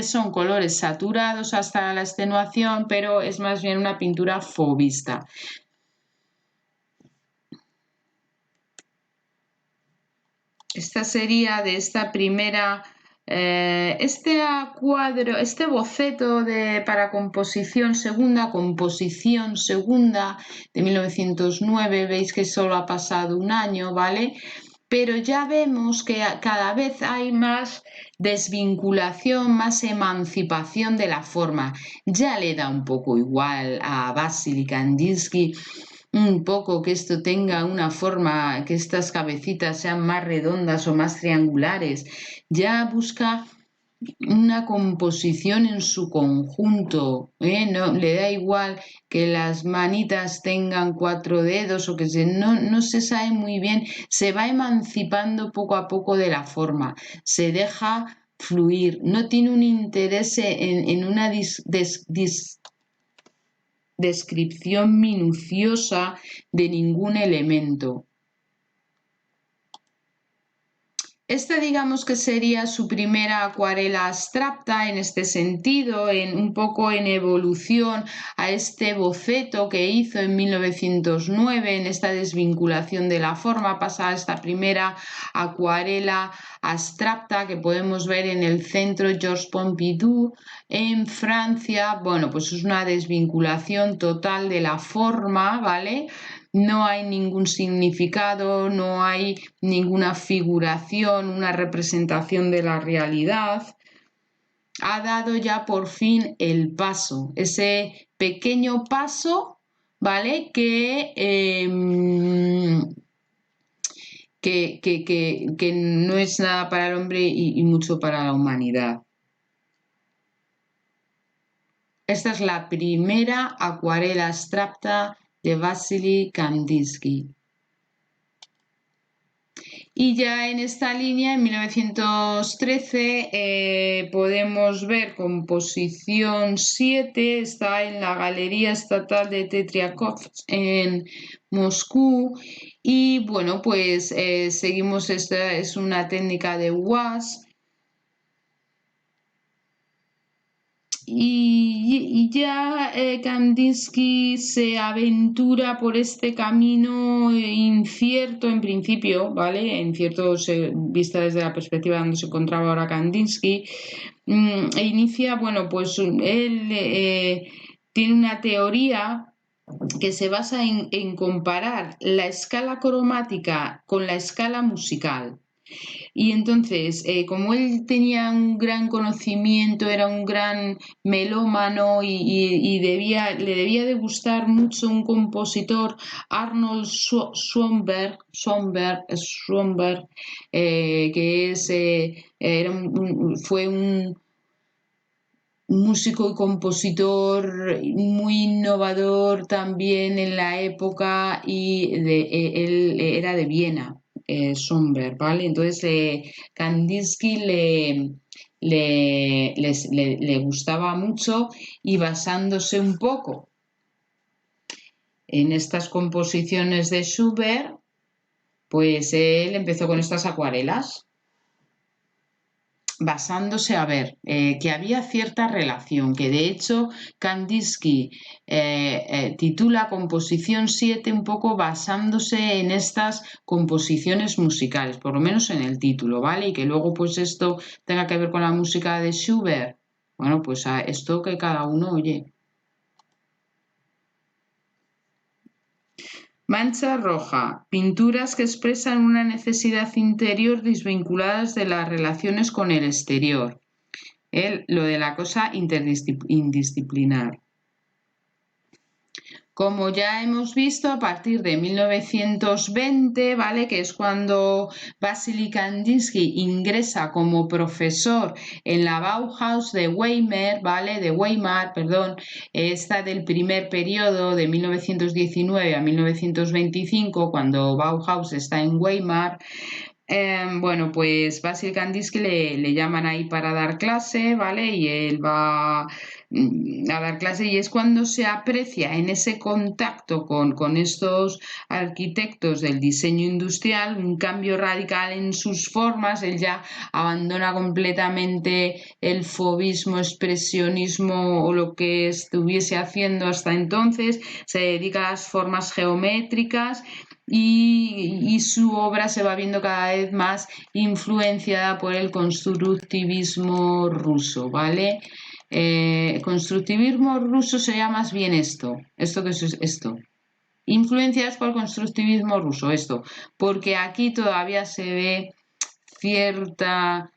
son colores saturados hasta la extenuación, pero es más bien una pintura fauvista. Esta sería de esta primera, este cuadro, este boceto para composición segunda de 1909, veis que solo ha pasado un año, ¿vale? Pero ya vemos que cada vez hay más desvinculación, más emancipación de la forma. Ya le da un poco igual a Vasily Kandinsky un poco que esto tenga una forma, que estas cabecitas sean más redondas o más triangulares. Ya busca una composición en su conjunto, no le da igual que las manitas tengan 4 dedos o que no se sabe muy bien, se va emancipando poco a poco de la forma, se deja fluir, no tiene un interés en una descripción minuciosa de ningún elemento. Esta digamos que sería su primera acuarela abstracta en este sentido, un poco en evolución a este boceto que hizo en 1909, en esta desvinculación de la forma, pasa a esta primera acuarela abstracta que podemos ver en el Centro Georges Pompidou en Francia. Bueno, pues es una desvinculación total de la forma, ¿vale? No hay ningún significado, no hay ninguna figuración, una representación de la realidad. Ha dado ya por fin el paso, ese pequeño paso, ¿vale? Que no es nada para el hombre y mucho para la humanidad. Esta es la primera acuarela abstracta de Vasily Kandinsky. Y ya en esta línea, en 1913, podemos ver composición 7, está en la Galería Estatal de Tretyakov en Moscú. Y bueno, pues seguimos, esta es una técnica de gouache. Y ya Kandinsky se aventura por este camino incierto en principio, ¿vale? Incierto vista desde la perspectiva donde se encontraba ahora Kandinsky. E inicia, bueno, pues él tiene una teoría que se basa en comparar la escala cromática con la escala musical. Y entonces, como él tenía un gran conocimiento, era un gran melómano y le debía de gustar mucho un compositor, Arnold Schoenberg, que fue un músico y compositor muy innovador también en la época y él era de Viena, Schoenberg, ¿vale? Entonces Kandinsky le gustaba mucho y basándose un poco en estas composiciones de Schubert, pues él empezó con estas acuarelas. basándose, a ver, que había cierta relación, que de hecho Kandinsky titula Composición 7 un poco basándose en estas composiciones musicales, por lo menos en el título, ¿vale? Y que luego pues esto tenga que ver con la música de Schubert, bueno, pues a esto que cada uno oye. Mancha roja. Pinturas que expresan una necesidad interior desvinculadas de las relaciones con el exterior. Lo de la cosa indisciplinar. Como ya hemos visto, a partir de 1920, ¿vale? Que es cuando Wassily Kandinsky ingresa como profesor en la Bauhaus de Weimar, ¿vale? De Weimar, perdón, esta del primer periodo de 1919 a 1925, cuando Bauhaus está en Weimar. Bueno, pues Wassily Kandinsky le llaman ahí para dar clase, ¿vale? Y él va a dar clase y es cuando se aprecia en ese contacto con estos arquitectos del diseño industrial un cambio radical en sus formas. Él ya abandona completamente el fauvismo, expresionismo o lo que estuviese haciendo hasta entonces, se dedica a las formas geométricas. Y su obra se va viendo cada vez más influenciada por el constructivismo ruso, ¿vale? Constructivismo ruso sería más bien esto que es esto. Influenciadas por el constructivismo ruso, esto, porque aquí todavía se ve cierta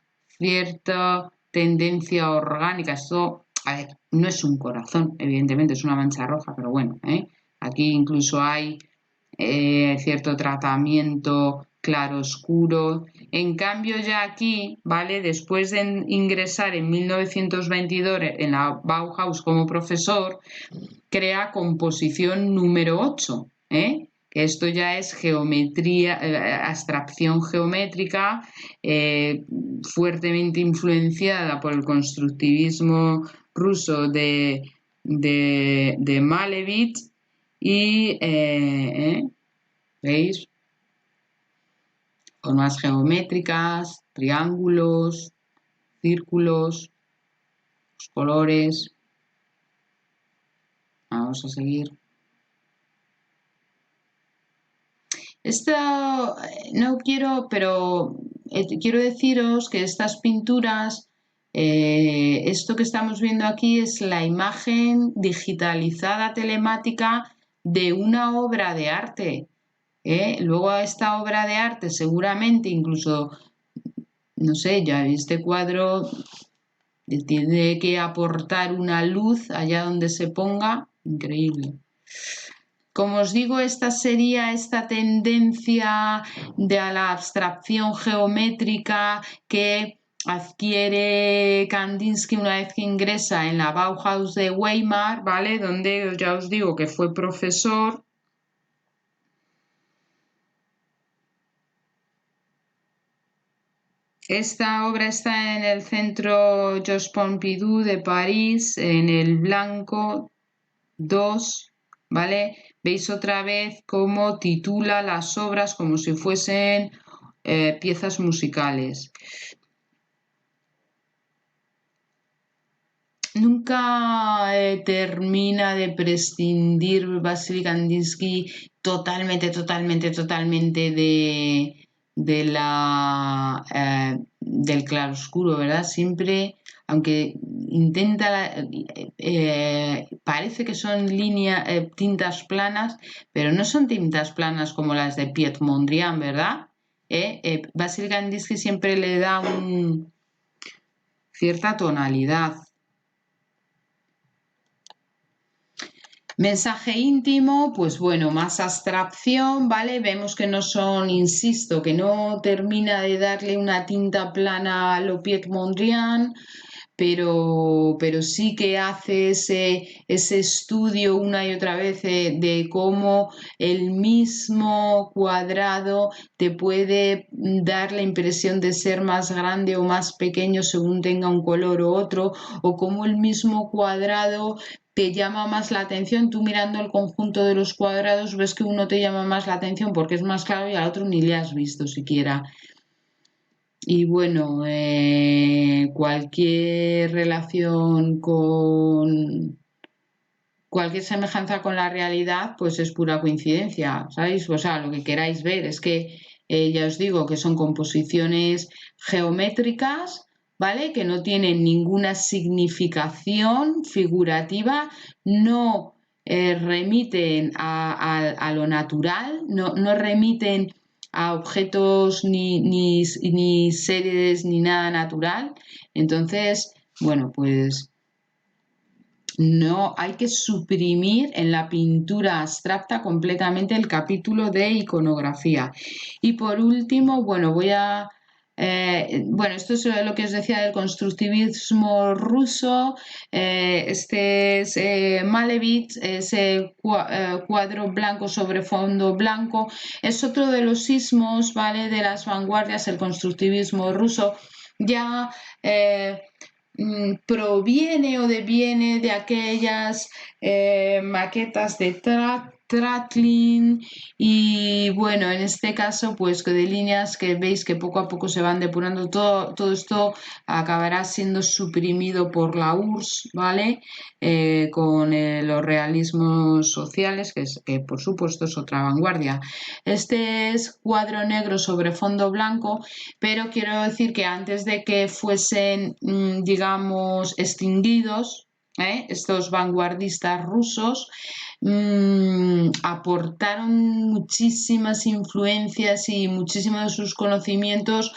tendencia orgánica. Esto, a ver, no es un corazón, evidentemente, es una mancha roja, pero bueno, aquí incluso hay cierto tratamiento claroscuro. En cambio, ya aquí, ¿vale? Después de ingresar en 1922 en la Bauhaus como profesor, crea composición número 8, que esto ya es geometría, abstracción geométrica, fuertemente influenciada por el constructivismo ruso de Malevich. Y, ¿veis? Formas geométricas, triángulos, círculos, los colores. Vamos a seguir. Esto no quiero, pero quiero deciros que estas pinturas, esto que estamos viendo aquí es la imagen digitalizada telemática de una obra de arte. Luego a esta obra de arte seguramente incluso, no sé, ya este cuadro tiene que aportar una luz allá donde se ponga, increíble. Como os digo, esta sería esta tendencia de la abstracción geométrica que adquiere Kandinsky una vez que ingresa en la Bauhaus de Weimar, ¿vale? Donde ya os digo que fue profesor. Esta obra está en el Centro Georges Pompidou de París, en el blanco 2, ¿vale? Veis otra vez cómo titula las obras como si fuesen piezas musicales. Nunca termina de prescindir Wassily Kandinsky totalmente del claroscuro, ¿verdad? Siempre, aunque intenta, parece que son tintas planas, pero no son tintas planas como las de Piet Mondrian, ¿verdad? Wassily Kandinsky siempre le da cierta tonalidad. Mensaje íntimo, pues bueno, más abstracción, ¿vale? Vemos que no son, insisto, que no termina de darle una tinta plana a lo Piet Mondrian, pero sí que hace ese estudio una y otra vez de cómo el mismo cuadrado te puede dar la impresión de ser más grande o más pequeño según tenga un color u otro, o cómo el mismo cuadrado te llama más la atención. Tú mirando el conjunto de los cuadrados ves que uno te llama más la atención porque es más claro y al otro ni le has visto siquiera. y bueno, cualquier relación con cualquier semejanza con la realidad, pues es pura coincidencia, ¿sabéis? O sea, lo que queráis ver es que ya os digo que son composiciones geométricas, ¿vale? Que no tienen ninguna significación figurativa, no remiten a lo natural, no remiten a objetos ni seres ni nada natural. Entonces, bueno, pues no hay que suprimir en la pintura abstracta completamente el capítulo de iconografía. Y por último, bueno, bueno, esto es lo que os decía del constructivismo ruso. Este es Malevich, ese cuadro blanco sobre fondo blanco. Es otro de los sismos, ¿vale? De las vanguardias, el constructivismo ruso. Ya proviene o deviene de aquellas maquetas de Tratlin y bueno, en este caso pues de líneas que veis que poco a poco se van depurando, todo esto acabará siendo suprimido por la URSS, ¿vale? Con los realismos sociales, que por supuesto es otra vanguardia. Este es cuadro negro sobre fondo blanco, pero quiero decir que antes de que fuesen, digamos, extinguidos, estos vanguardistas rusos aportaron muchísimas influencias y muchísimos de sus conocimientos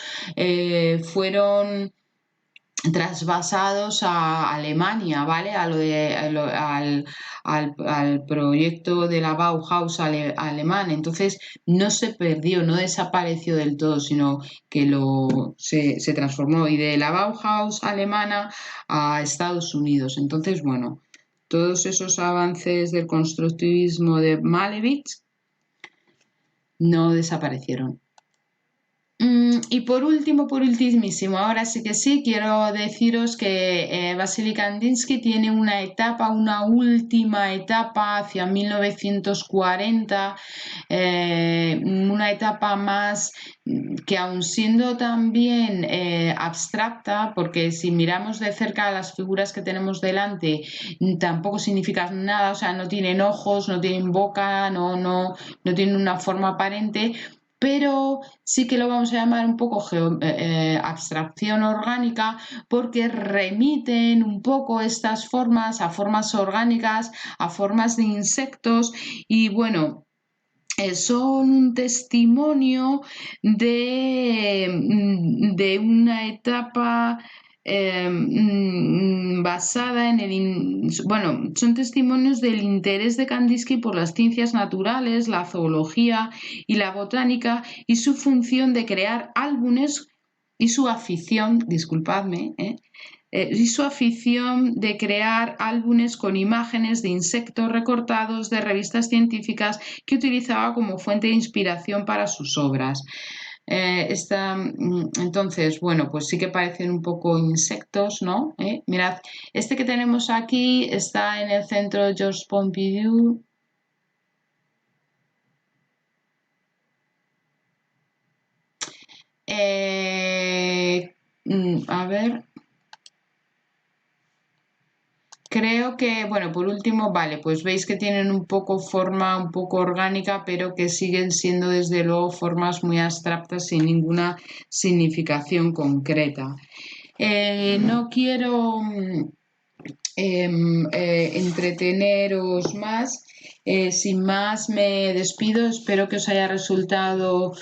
fueron trasvasados a Alemania, ¿vale? Al proyecto de la Bauhaus alemán. Entonces no se perdió, no desapareció del todo, sino que se transformó y de la Bauhaus alemana a Estados Unidos. Entonces, bueno, todos esos avances del constructivismo de Malevich no desaparecieron. Y por último, por ultimísimo, ahora sí que sí, quiero deciros que Vasily Kandinsky tiene una última etapa hacia 1940, una etapa más que aun siendo también abstracta, porque si miramos de cerca las figuras que tenemos delante, tampoco significan nada, o sea, no tienen ojos, no tienen boca, no tienen una forma aparente, pero sí que lo vamos a llamar un poco abstracción orgánica porque remiten un poco estas formas a formas orgánicas, a formas de insectos y bueno, son un testimonio de una etapa basada en bueno, son testimonios del interés de Kandinsky por las ciencias naturales, la zoología y la botánica y su función de crear álbumes y su afición, disculpadme, y su afición de crear álbumes con imágenes de insectos recortados de revistas científicas que utilizaba como fuente de inspiración para sus obras. Entonces, bueno, pues sí que parecen un poco insectos, ¿no? Mirad, este que tenemos aquí está en el centro Georges Pompidou. A ver. Creo que, bueno, por último, vale, pues veis que tienen un poco forma, un poco orgánica, pero que siguen siendo desde luego formas muy abstractas sin ninguna significación concreta. No quiero entreteneros más. Sin más, me despido. Espero que os haya resultado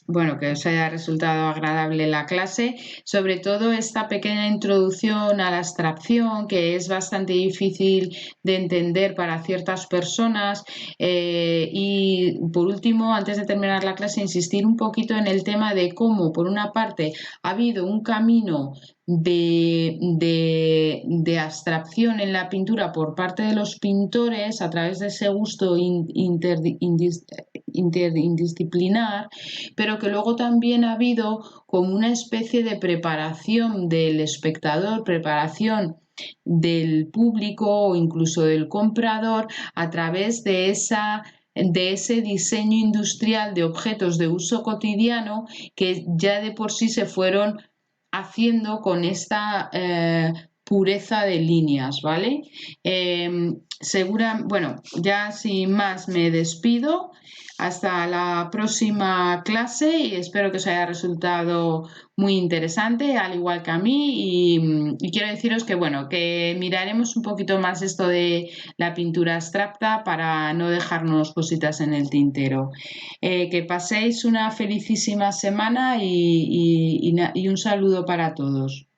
bueno, que os haya resultado agradable la clase, sobre todo esta pequeña introducción a la abstracción que es bastante difícil de entender para ciertas personas y por último, antes de terminar la clase, insistir un poquito en el tema de cómo, por una parte, ha habido un camino de abstracción en la pintura por parte de los pintores a través de ese gusto interdisciplinar, pero que luego también ha habido como una especie de preparación del espectador, preparación del público o incluso del comprador a través de esa de ese diseño industrial de objetos de uso cotidiano que ya de por sí se fueron haciendo con esta pureza de líneas, ¿vale? Bueno, ya sin más me despido. Hasta la próxima clase y espero que os haya resultado muy interesante, al igual que a mí. Y quiero deciros que, bueno, que miraremos un poquito más esto de la pintura abstracta para no dejarnos cositas en el tintero. Que paséis una felicísima semana y un saludo para todos.